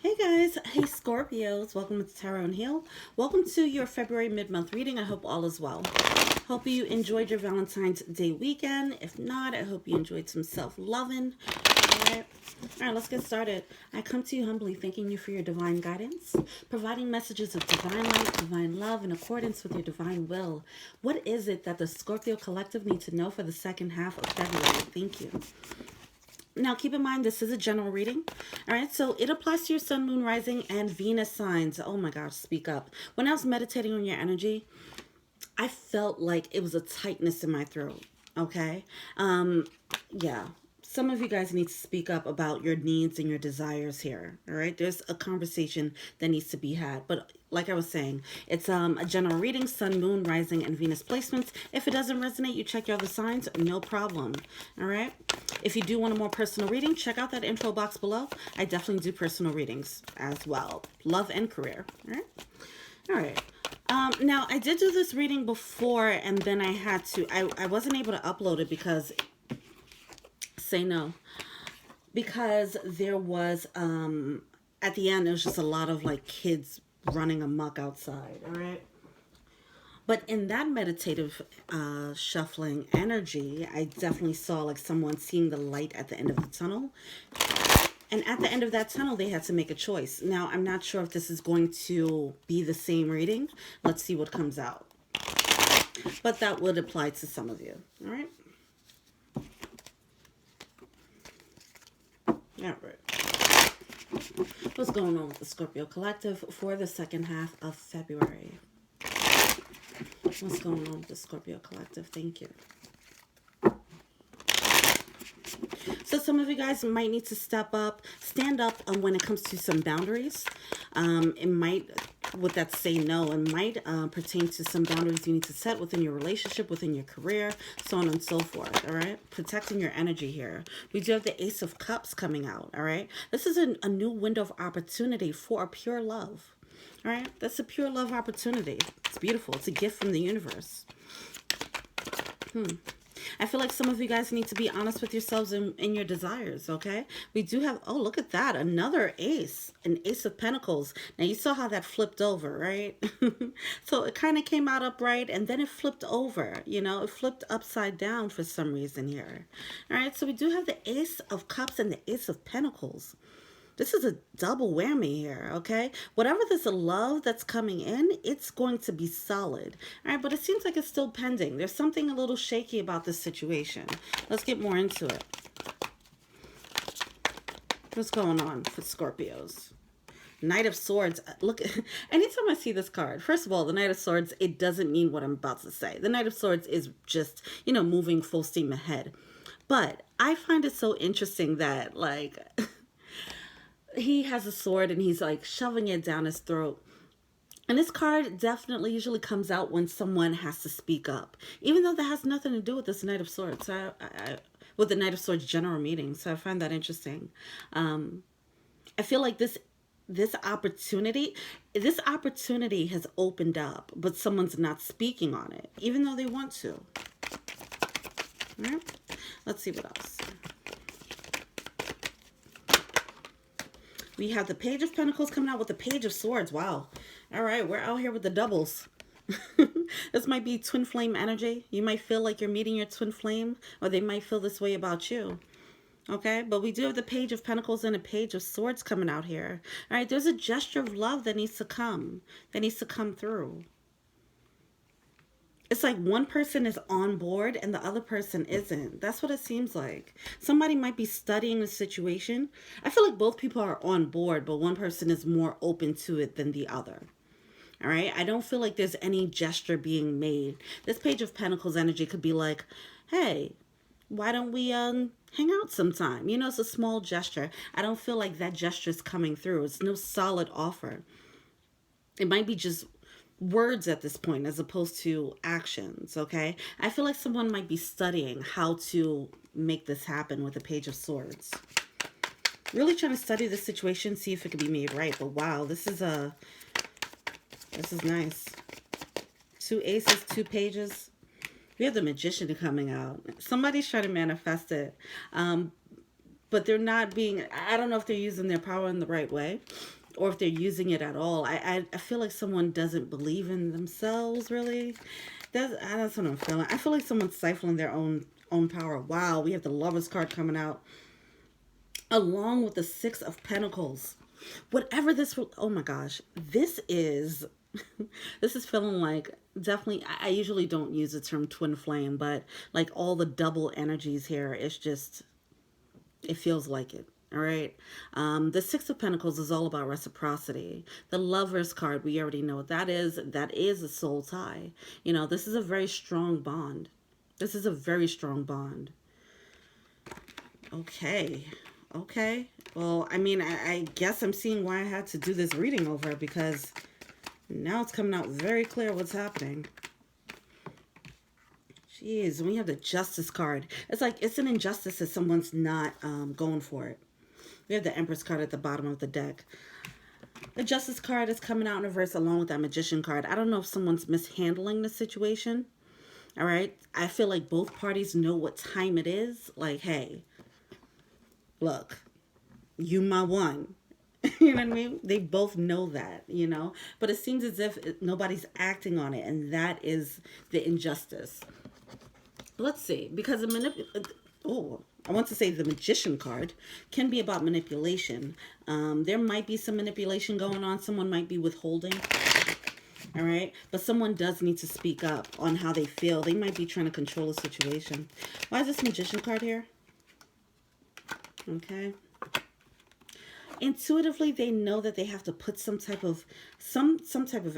Hey guys, hey Scorpios, welcome to Tarot and Heal. Welcome to your February mid-month reading. I hope all is well. Hope you enjoyed your Valentine's Day weekend. If not, I hope you enjoyed some self-loving. All right, let's get started. I come to you humbly, thanking you for your divine guidance, providing messages of divine light, divine love, in accordance with your divine will. What is it that the Scorpio Collective needs to know for the second half of February? Thank you. Now, keep in mind, this is a general reading. All right, so it applies to your sun, moon, rising, and Venus signs. Oh my gosh, speak up. When I was meditating on your energy, I felt like it was a tightness in my throat. Okay. Yeah. Some of you guys need to speak up about your needs and your desires here. All right. There's a conversation that needs to be had. But like I was saying, it's a general reading, sun, moon, rising, and Venus placements. If it doesn't resonate, you check your other signs, no problem. All right. If you do want a more personal reading, check out that info box below. I definitely do personal readings as well. Love and career. All right. All right. Now, I did do this reading before, and then I had to, I wasn't able to upload it because, say no, because there was, at the end, there was just a lot of, like, kids running amok outside, all right? But in that meditative shuffling energy, I definitely saw, like, someone seeing the light at the end of the tunnel. And at the end of that tunnel, they had to make a choice. Now, I'm not sure if this is going to be the same reading. Let's see what comes out. But that would apply to some of you. All right? All right. What's going on with the Scorpio Collective for the second half of February? What's going on with the Scorpio Collective? Thank you. So some of you guys might need to step up, stand up when it comes to some boundaries. It might, with that say no, it might pertain to some boundaries you need to set within your relationship, within your career, so on and so forth, all right? Protecting your energy here. We do have the Ace of Cups coming out, all right? This is a new window of opportunity for a pure love, all right? That's a pure love opportunity. It's beautiful. It's a gift from the universe. I feel like some of you guys need to be honest with yourselves in your desires, okay? We do have, oh, look at that. Another ace, an Ace of Pentacles. Now, you saw how that flipped over, right? So it kind of came out upright, and then it flipped over, you know? It flipped upside down for some reason here. All right, so we do have the Ace of Cups and the Ace of Pentacles. This is a double whammy here, okay? Whatever this love that's coming in, it's going to be solid. All right, but it seems like it's still pending. There's something a little shaky about this situation. Let's get more into it. What's going on for Scorpios? Knight of Swords. Look, anytime I see this card, first of all, the Knight of Swords, it doesn't mean what I'm about to say. The Knight of Swords is just, you know, moving full steam ahead. But I find it so interesting that, like... he has a sword and he's like shoving it down his throat. And this card definitely usually comes out when someone has to speak up, even though that has nothing to do with this Knight of Swords. With the Knight of Swords general meeting. So I find that interesting. I feel like this opportunity has opened up, but someone's not speaking on it, even though they want to. All right? Let's see what else. We have the Page of Pentacles coming out with the Page of Swords. Wow. All right, we're out here with the doubles. This might be twin flame energy. You might feel like you're meeting your twin flame, or they might feel this way about you. Okay, but we do have the Page of Pentacles and a Page of Swords coming out here. All right, there's a gesture of love that needs to come. That needs to come through. It's like one person is on board and the other person isn't. That's what it seems like. Somebody might be studying the situation. I feel like both people are on board, but one person is more open to it than the other. All right? I don't feel like there's any gesture being made. This Page of Pentacles energy could be like, hey, why don't we hang out sometime? You know, it's a small gesture. I don't feel like that gesture is coming through. It's no solid offer. It might be just words at this point as opposed to actions, okay? I feel like someone might be studying how to make this happen with the Page of Swords. Really trying to study the situation, see if it can be made right. But wow, this is nice. 2 aces, 2 pages. We have the Magician coming out. Somebody's trying to manifest it. but they're not being, I don't know if they're using their power in the right way or if they're using it at all. I feel like someone doesn't believe in themselves, really. That's what I'm feeling. I feel like someone's stifling their own power. Wow, we have the Lovers card coming out along with the Six of Pentacles. Whatever this, oh my gosh, this is, this is feeling like, definitely, I usually don't use the term twin flame, but like all the double energies here, it's just, it feels like it. All right. The Six of Pentacles is all about reciprocity. The Lovers card, we already know what that is. That is a soul tie. You know, this is a very strong bond. This is a very strong bond. Okay. Okay. Well, I mean, I guess I'm seeing why I had to do this reading over, because now it's coming out very clear what's happening. Jeez, when you have the Justice card, it's like it's an injustice that someone's not going for it. We have the Empress card at the bottom of the deck. The Justice card is coming out in reverse along with that Magician card. I don't know if someone's mishandling the situation. All right. I feel like both parties know what time it is. Like, hey, look, you my one. You know what I mean? They both know that, you know. But it seems as if nobody's acting on it. And that is the injustice. Let's see. Because I want to say the Magician card can be about manipulation. There might be some manipulation going on. Someone might be withholding. All right. But someone does need to speak up on how they feel. They might be trying to control the situation. Why is this Magician card here? Okay. Intuitively, they know that they have to put some type of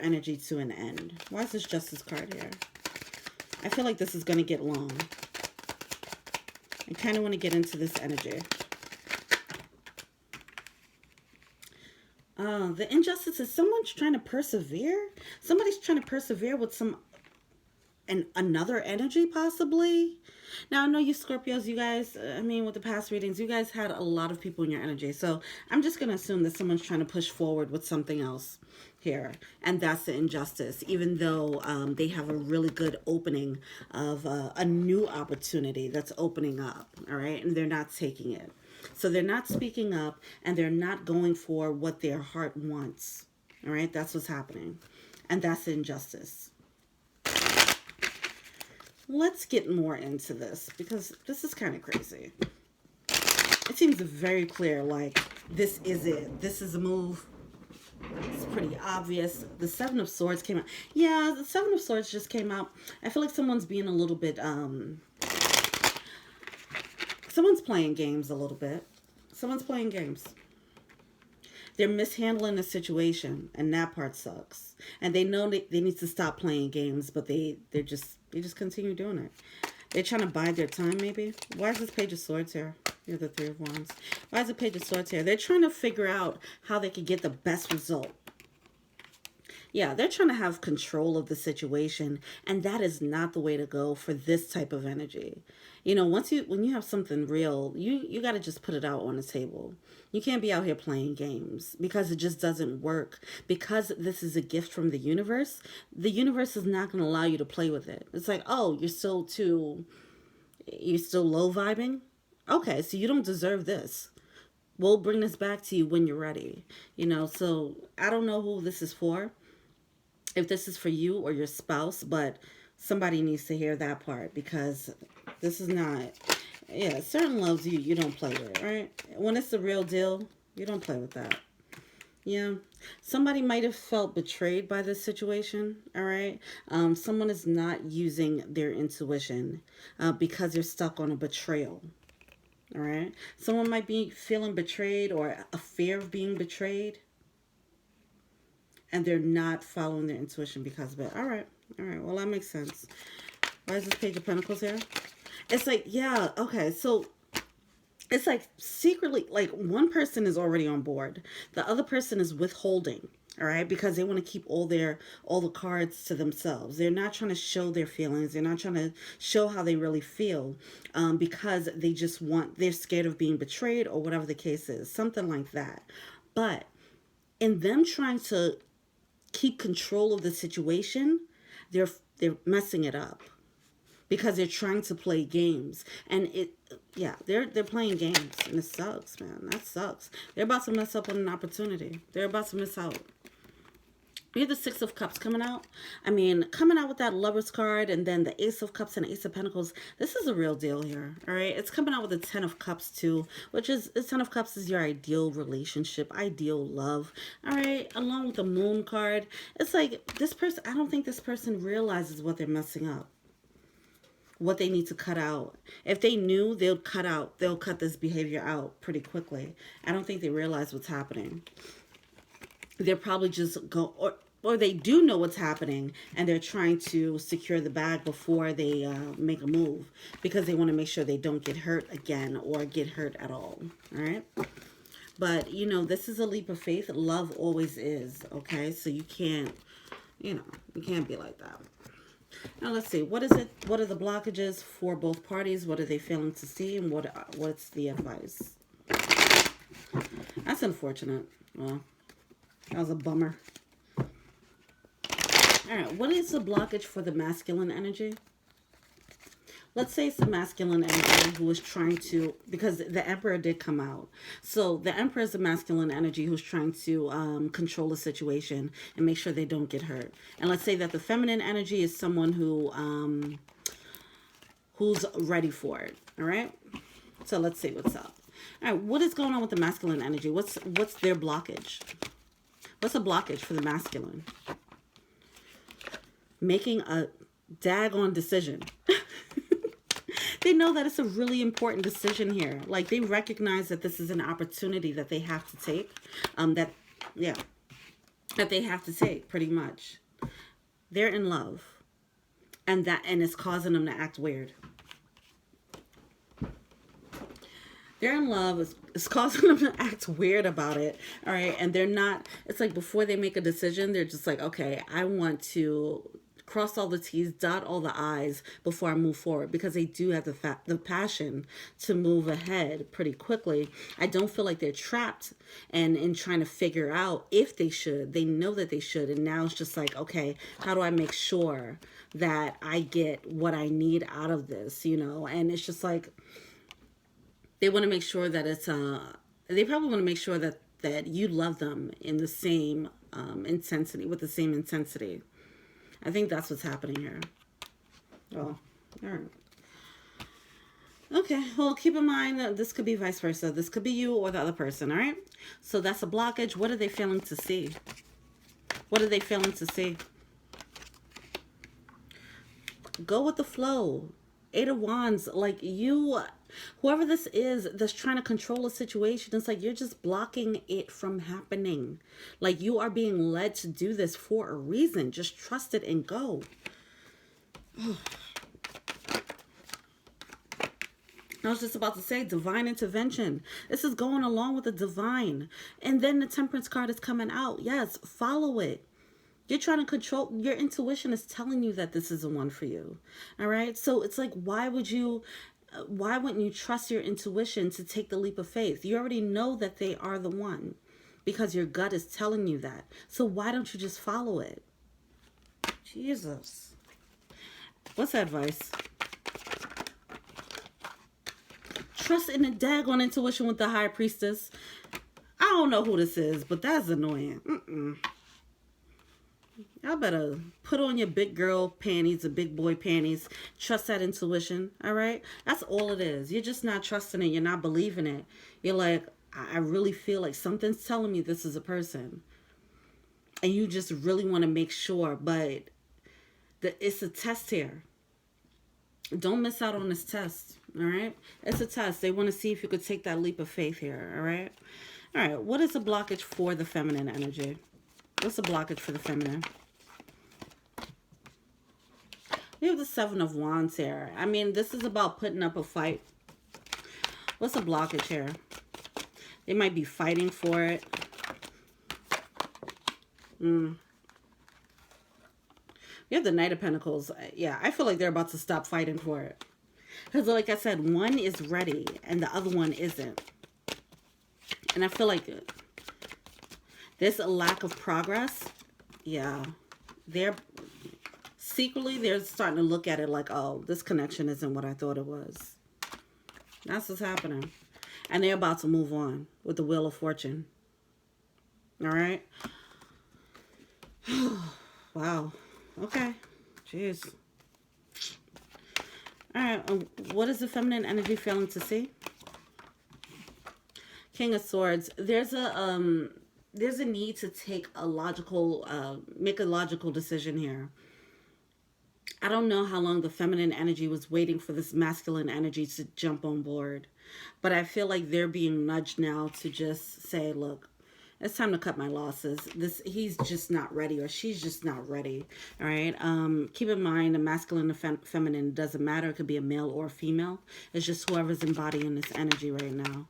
energy to an end. Why is this Justice card here? I feel like this is going to get long. I kind of want to get into this energy. The injustice is someone's trying to persevere. Somebody's trying to persevere with another energy, possibly. Now, I know you Scorpios, you guys, I mean, with the past readings, you guys had a lot of people in your energy. So I'm just going to assume that someone's trying to push forward with something else here. And that's the injustice, even though they have a really good opening of a new opportunity that's opening up. All right. And they're not taking it. So they're not speaking up and they're not going for what their heart wants. All right. That's what's happening. And that's the injustice. Let's get more into this because this is kind of crazy. It seems very clear, like, this is it. This is a move. It's pretty obvious. The Seven of Swords came out. Yeah, the Seven of Swords just came out. I feel like someone's being a little bit, someone's playing games a little bit. Someone's playing games. They're mishandling the situation, and that part sucks. And they know they need to stop playing games, but they just continue doing it. They're trying to bide their time, maybe. Why is this Page of Swords here? You have the Three of Wands. Why is the Page of Swords here? They're trying to figure out how they can get the best result. Yeah, they're trying to have control of the situation, and that is not the way to go for this type of energy. You know, when you have something real, you got to just put it out on the table. You can't be out here playing games because it just doesn't work. Because this is a gift from the universe is not going to allow you to play with it. It's like, oh, you're still low vibing? Okay, so you don't deserve this. We'll bring this back to you when you're ready. You know, so I don't know who this is for. If this is for you or your spouse, but somebody needs to hear that part because this is not, yeah, certain loves you don't play with, right? When it's the real deal, you don't play with that. Yeah. Somebody might have felt betrayed by this situation, all right? Someone is not using their intuition because they're stuck on a betrayal, all right? Someone might be feeling betrayed or a fear of being betrayed. And they're not following their intuition because of it. All right. Well, that makes sense. Why is this Page of Pentacles here? It's like, yeah, okay. So it's like secretly, like one person is already on board. The other person is withholding. All right. Because they want to keep all the cards to themselves. They're not trying to show their feelings. They're not trying to show how they really feel because they're scared of being betrayed or whatever the case is. Something like that. But in them trying to keep control of the situation, they're messing it up because they're trying to play games. And yeah, they're playing games, and it sucks, man. That sucks. They're about to mess up on an opportunity. They're about to miss out. We have the Six of Cups coming out. I mean, coming out with that Lover's card and then the Ace of Cups and Ace of Pentacles. This is a real deal here, all right? It's coming out with the Ten of Cups too, which is, the Ten of Cups is your ideal relationship, ideal love, all right? Along with the Moon card. It's like this person, I don't think this person realizes what they're messing up, what they need to cut out. If they knew, they'll cut this behavior out pretty quickly. I don't think they realize what's happening. They're probably just or they do know what's happening, and they're trying to secure the bag before they make a move, because they want to make sure they don't get hurt again or get hurt at all right? But, you know, this is a leap of faith. Love always is, okay? So you can't, you know, you can't be like that. Now, let's see. What is it? What are the blockages for both parties? What are they failing to see? And what's the advice? That's unfortunate. Well, that was a bummer. All right, what is the blockage for the masculine energy? Let's say it's the masculine energy who is trying to, because the Emperor did come out. So the Emperor is the masculine energy who's trying to control the situation and make sure they don't get hurt. And let's say that the feminine energy is someone who's ready for it. All right. So let's see what's up. All right, what is going on with the masculine energy? What's their blockage? What's the blockage for the masculine? Making a daggone decision. They know that it's a really important decision here. Like, they recognize that this is an opportunity that they have to take. That they have to take, pretty much. They're in love. And it's causing them to act weird. They're in love. It's causing them to act weird about it. All right. And they're not, it's like before they make a decision, they're just like, okay, I want to cross all the T's, dot all the I's before I move forward, because they do have the passion to move ahead pretty quickly. I don't feel like they're trapped and in trying to figure out if they should. They know that they should. And now it's just like, okay, how do I make sure that I get what I need out of this, you know? And it's just like, they want to make sure that it's, they probably want to make sure that you love them in the same intensity, with the same intensity. I think that's what's happening here. Oh, all right. Okay, well, keep in mind that this could be vice versa. This could be you or the other person, all right? So that's a blockage. What are they failing to see? What are they failing to see? Go with the flow. Eight of Wands, like you, whoever this is that's trying to control a situation, it's like you're just blocking it from happening. Like, you are being led to do this for a reason. Just trust it and go. I was just about to say divine intervention. This is going along with the divine. And then the Temperance card is coming out. Yes, follow it. You're trying to control, your intuition is telling you that this is the one for you. All right. So it's like, why wouldn't you trust your intuition to take the leap of faith? You already know that they are the one because your gut is telling you that. So why don't you just follow it? Jesus. What's the advice? Trust in the daggone intuition with the High Priestess. I don't know who this is, but that's annoying. Y'all better put on your big girl panties, the big boy panties. Trust that intuition, all right? That's all it is. You're just not trusting it. You're not believing it. You're like, I really feel like something's telling me this is a person. And you just really want to make sure, but it's a test here. Don't miss out on this test, all right? It's a test. They want to see if you could take that leap of faith here, all right? All right, what is the blockage for the feminine energy? What's the blockage for the feminine? We have the Seven of Wands here. I mean, this is about putting up a fight. What's the blockage here? They might be fighting for it. We have the Knight of Pentacles. Yeah, I feel like they're about to stop fighting for it. Because like I said, one is ready and the other one isn't. And I feel like there's a lack of progress. Yeah. Secretly, they're starting to look at it like, oh, this connection isn't what I thought it was. That's what's happening. And they're about to move on with the Wheel of Fortune. All right. Wow. Okay. Jeez. All right. What is the feminine energy failing to see? King of Swords. There's a need to take a logical, make a logical decision here. I don't know how long the feminine energy was waiting for this masculine energy to jump on board, but I feel like they're being nudged now to just say, look, it's time to cut my losses. He's just not ready, or she's just not ready. All right. Keep in mind, the masculine and feminine doesn't matter. It could be a male or a female. It's just whoever's embodying this energy right now.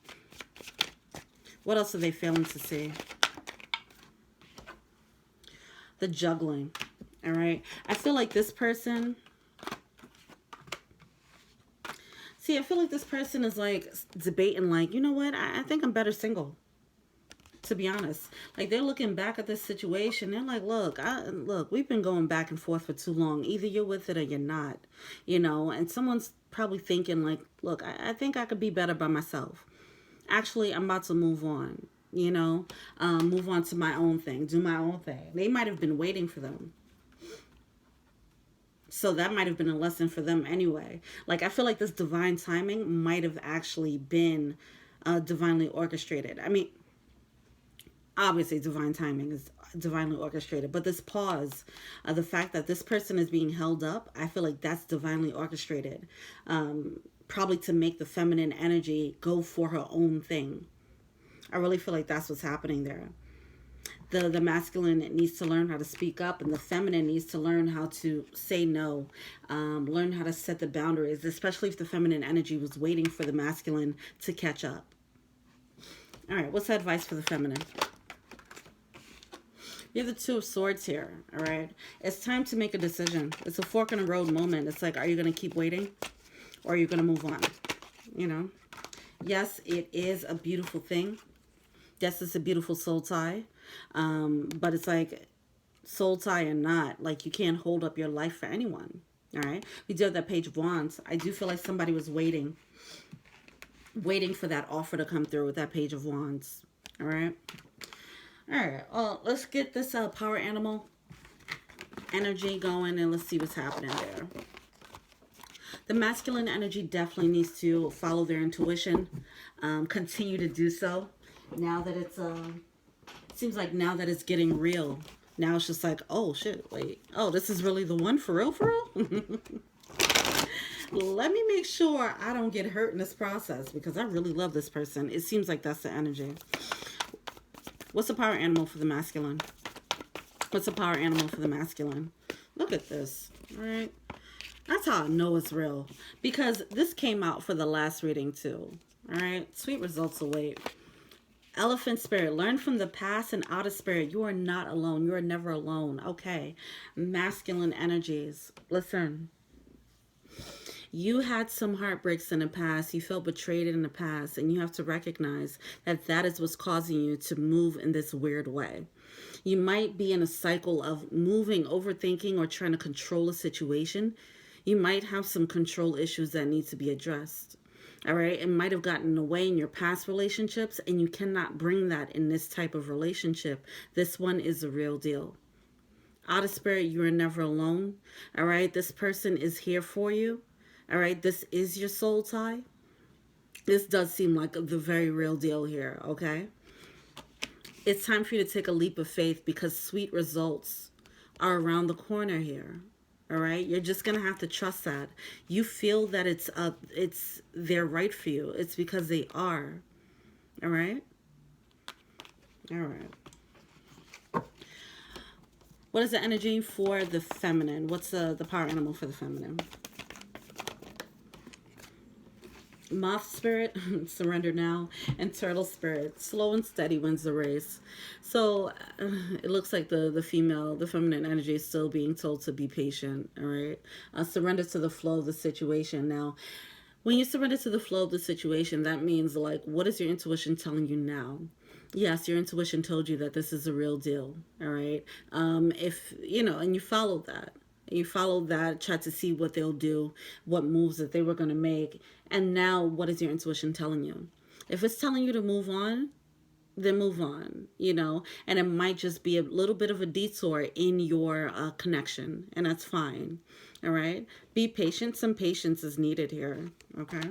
What else are they failing to see? The juggling. All right. I feel like this person. See, I feel like this person is like debating, like, you know what? I think I'm better single. To be honest, like, they're looking back at this situation. They're like, look, we've been going back and forth for too long. Either you're with it or you're not, you know. And someone's probably thinking like, look, I think I could be better by myself. Actually, I'm about to move on, you know, move on to my own thing, do my own thing. They might have been waiting for them. So that might have been a lesson for them anyway. Like, I feel like this divine timing might have actually been divinely orchestrated. I mean, obviously divine timing is divinely orchestrated, but this pause, the fact that this person is being held up, I feel like that's divinely orchestrated, probably to make the feminine energy go for her own thing. I really feel like that's what's happening there. The masculine needs to learn how to speak up, and the feminine needs to learn how to say no, learn how to set the boundaries, especially if the feminine energy was waiting for the masculine to catch up. All right, what's the advice for the feminine? You have the Two of Swords here, all right? It's time to make a decision. It's a fork in the road moment. It's like, are you going to keep waiting, or are you going to move on? You know? Yes, it is a beautiful thing. Yes, it's a beautiful soul tie. But it's like, soul tie or not, like, you can't hold up your life for anyone, all right? We do have that Page of Wands. I do feel like somebody was waiting for that offer to come through with that Page of Wands, all right? All right, well, let's get this power animal energy going, and let's see what's happening there. The masculine energy definitely needs to follow their intuition, continue to do so. Now that it's, seems like now that it's getting real, now it's just like, oh, shit, wait. Oh, this is really the one for real, for real? Let me make sure I don't get hurt in this process, because I really love this person. It seems like that's the energy. What's the power animal for the masculine? What's the power animal for the masculine? Look at this, all right? That's how I know it's real, because this came out for the last reading too, all right? Sweet results await. Elephant spirit, learn from the past and outer spirit. You are not alone. You are never alone, okay? Masculine energies, listen. You had some heartbreaks in the past. You felt betrayed in the past, and you have to recognize that that is what's causing you to move in this weird way. You might be in a cycle of moving, overthinking, or trying to control a situation. You might have some control issues that need to be addressed. All right, it might have gotten away in your past relationships, and you cannot bring that in this type of relationship. This one is the real deal. Outer spirit, you are never alone. All right, this person is here for you. All right, this is your soul tie. This does seem like the very real deal here, okay? It's time for you to take a leap of faith, because sweet results are around the corner here. All right, you're just gonna have to trust that. You feel that they're right for you. It's because they are. All right. All right. What is the energy for the feminine? What's the power animal for the feminine? Moth spirit, surrender now, and turtle spirit, slow and steady wins the race. So it looks like the feminine energy is still being told to be patient, all right? Surrender to the flow of the situation. Now, when you surrender to the flow of the situation, that means, like, what is your intuition telling you now? Yes, your intuition told you that this is a real deal, all right? If, you know, and you followed that. You followed that, tried to see what they'll do, what moves that they were going to make. And now, what is your intuition telling you? If it's telling you to move on, then move on, you know, and it might just be a little bit of a detour in your connection, and that's fine. All right. Be patient. Some patience is needed here. Okay.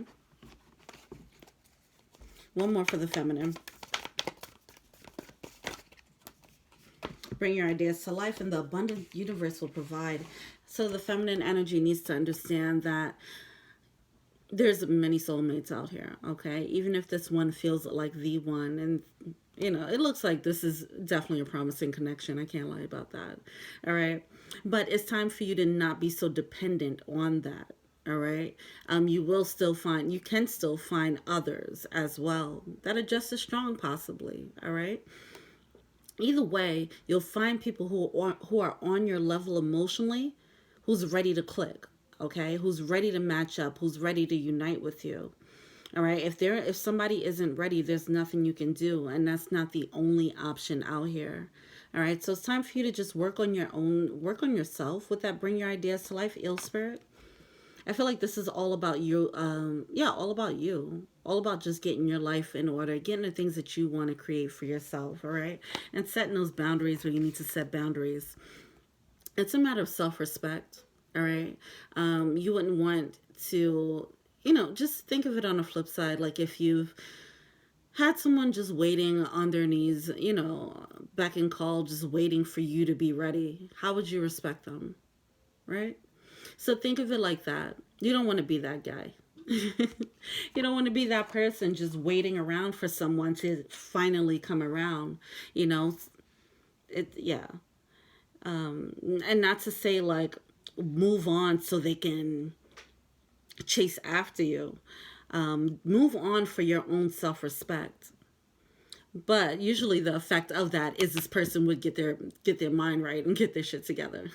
One more for the feminine. Bring your ideas to life, and the abundant universe will provide. So the feminine energy needs to understand that there's many soulmates out here, okay? Even if this one feels like the one, and you know, it looks like this is definitely a promising connection. I can't lie about that. All right. But it's time for you to not be so dependent on that. All right. You can still find others as well that are just as strong, possibly. All right. Either way, you'll find people who are on your level emotionally, who's ready to click, okay? Who's ready to match up, who's ready to unite with you. All right? If somebody isn't ready, there's nothing you can do, and that's not the only option out here. All right? So it's time for you to just work on yourself with that bring your ideas to life, ill spirit. I feel like this is all about you. All about you. All about just getting your life in order, getting the things that you want to create for yourself, all right? And setting those boundaries where you need to set boundaries. It's a matter of self-respect, all right? You wouldn't want to, just think of it on the flip side. Like if you've had someone just waiting on their knees, back and call, just waiting for you to be ready, how would you respect them, right? So think of it like that. You don't want to be that guy. You don't want to be that person just waiting around for someone to finally come around, And not to say like move on so they can chase after you. Move on for your own self-respect. But usually the effect of that is this person would get their mind right and get their shit together.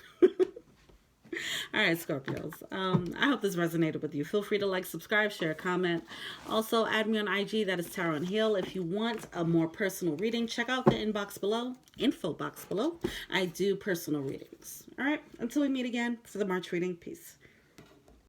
All right, Scorpios. I hope this resonated with you. Feel free to like, subscribe, share, comment. Also, add me on IG. That is Tarot and Heal. If you want a more personal reading, check out the info box below. I do personal readings. All right, until we meet again for the March reading. Peace.